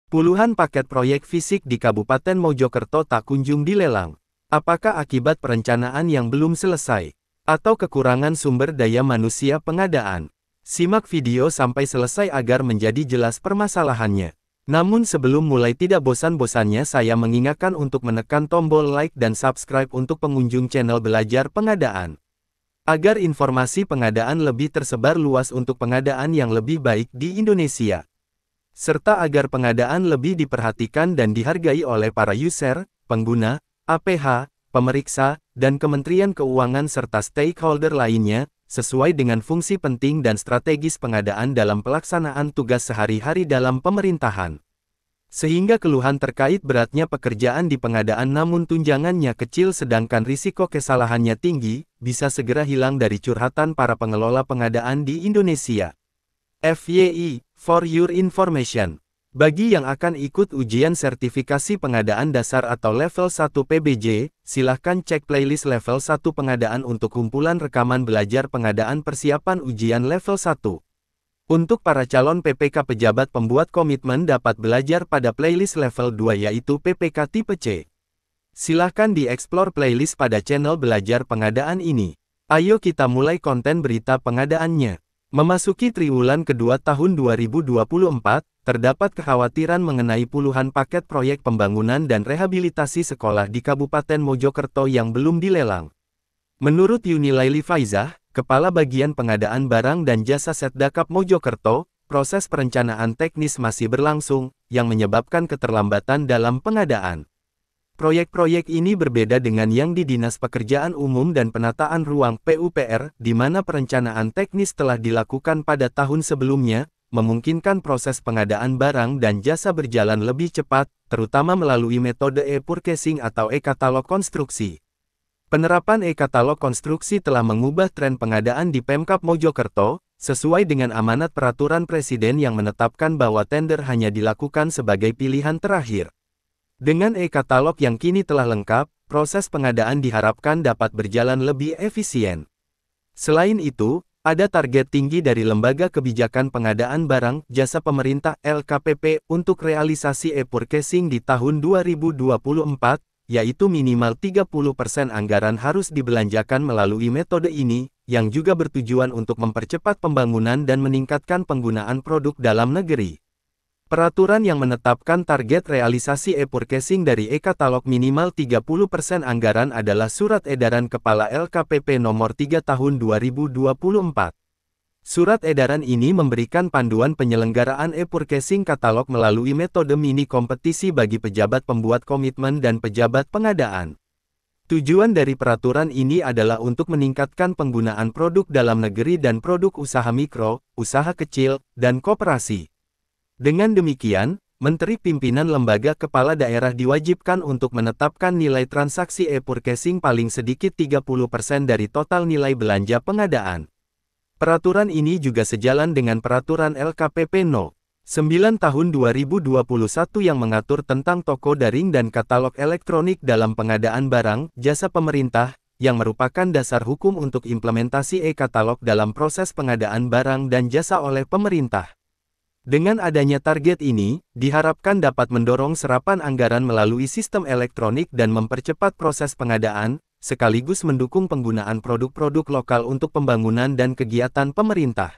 Puluhan paket proyek fisik di Kabupaten Mojokerto tak kunjung dilelang. Apakah akibat perencanaan yang belum selesai? Atau kekurangan sumber daya manusia pengadaan? Simak video sampai selesai agar menjadi jelas permasalahannya. Namun sebelum mulai, tidak bosan-bosannya saya mengingatkan untuk menekan tombol like dan subscribe untuk pengunjung channel Belajar Pengadaan. Agar informasi pengadaan lebih tersebar luas untuk pengadaan yang lebih baik di Indonesia. Serta agar pengadaan lebih diperhatikan dan dihargai oleh para user, pengguna, APH, pemeriksa, dan Kementerian Keuangan serta stakeholder lainnya, sesuai dengan fungsi penting dan strategis pengadaan dalam pelaksanaan tugas sehari-hari dalam pemerintahan. Sehingga keluhan terkait beratnya pekerjaan di pengadaan namun tunjangannya kecil sedangkan risiko kesalahannya tinggi, bisa segera hilang dari curhatan para pengelola pengadaan di Indonesia. FYI, for your information. Bagi yang akan ikut ujian sertifikasi pengadaan dasar atau level 1 PBJ, silahkan cek playlist level 1 pengadaan untuk kumpulan rekaman belajar pengadaan persiapan ujian level 1. Untuk para calon PPK pejabat pembuat komitmen dapat belajar pada playlist level 2 yaitu PPK tipe C. Silahkan dieksplor playlist pada channel Belajar Pengadaan ini. Ayo kita mulai konten berita pengadaannya. Memasuki triwulan kedua tahun 2024, terdapat kekhawatiran mengenai puluhan paket proyek pembangunan dan rehabilitasi sekolah di Kabupaten Mojokerto yang belum dilelang. Menurut Yuni Laili Faizah, Kepala Bagian Pengadaan Barang dan Jasa Setdakap Mojokerto, proses perencanaan teknis masih berlangsung, yang menyebabkan keterlambatan dalam pengadaan. Proyek-proyek ini berbeda dengan yang di Dinas Pekerjaan Umum dan Penataan Ruang (PUPR), di mana perencanaan teknis telah dilakukan pada tahun sebelumnya, memungkinkan proses pengadaan barang dan jasa berjalan lebih cepat, terutama melalui metode e-purchasing atau e-katalog konstruksi. Penerapan e-katalog konstruksi telah mengubah tren pengadaan di Pemkab Mojokerto, sesuai dengan amanat peraturan Presiden yang menetapkan bahwa tender hanya dilakukan sebagai pilihan terakhir. Dengan e-katalog yang kini telah lengkap, proses pengadaan diharapkan dapat berjalan lebih efisien. Selain itu, ada target tinggi dari Lembaga Kebijakan Pengadaan Barang Jasa Pemerintah (LKPP) untuk realisasi e-purchasing di tahun 2024, yaitu minimal 30% anggaran harus dibelanjakan melalui metode ini, yang juga bertujuan untuk mempercepat pembangunan dan meningkatkan penggunaan produk dalam negeri. Peraturan yang menetapkan target realisasi e-purchasing dari e-katalog minimal 30% anggaran adalah Surat Edaran Kepala LKPP Nomor 3 Tahun 2024. Surat edaran ini memberikan panduan penyelenggaraan e-purchasing katalog melalui metode mini kompetisi bagi pejabat pembuat komitmen dan pejabat pengadaan. Tujuan dari peraturan ini adalah untuk meningkatkan penggunaan produk dalam negeri dan produk usaha mikro, usaha kecil, dan koperasi. Dengan demikian, Menteri Pimpinan Lembaga Kepala Daerah diwajibkan untuk menetapkan nilai transaksi e-purchasing paling sedikit 30% dari total nilai belanja pengadaan. Peraturan ini juga sejalan dengan Peraturan LKPP No. 9 Tahun 2021 yang mengatur tentang toko daring dan katalog elektronik dalam pengadaan barang, jasa pemerintah, yang merupakan dasar hukum untuk implementasi e-katalog dalam proses pengadaan barang dan jasa oleh pemerintah. Dengan adanya target ini, diharapkan dapat mendorong serapan anggaran melalui sistem elektronik dan mempercepat proses pengadaan, sekaligus mendukung penggunaan produk-produk lokal untuk pembangunan dan kegiatan pemerintah.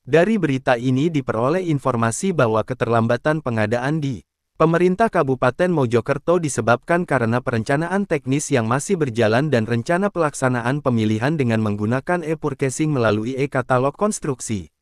Dari berita ini diperoleh informasi bahwa keterlambatan pengadaan di Pemerintah Kabupaten Mojokerto disebabkan karena perencanaan teknis yang masih berjalan dan rencana pelaksanaan pemilihan dengan menggunakan e-purchasing melalui e-katalog konstruksi.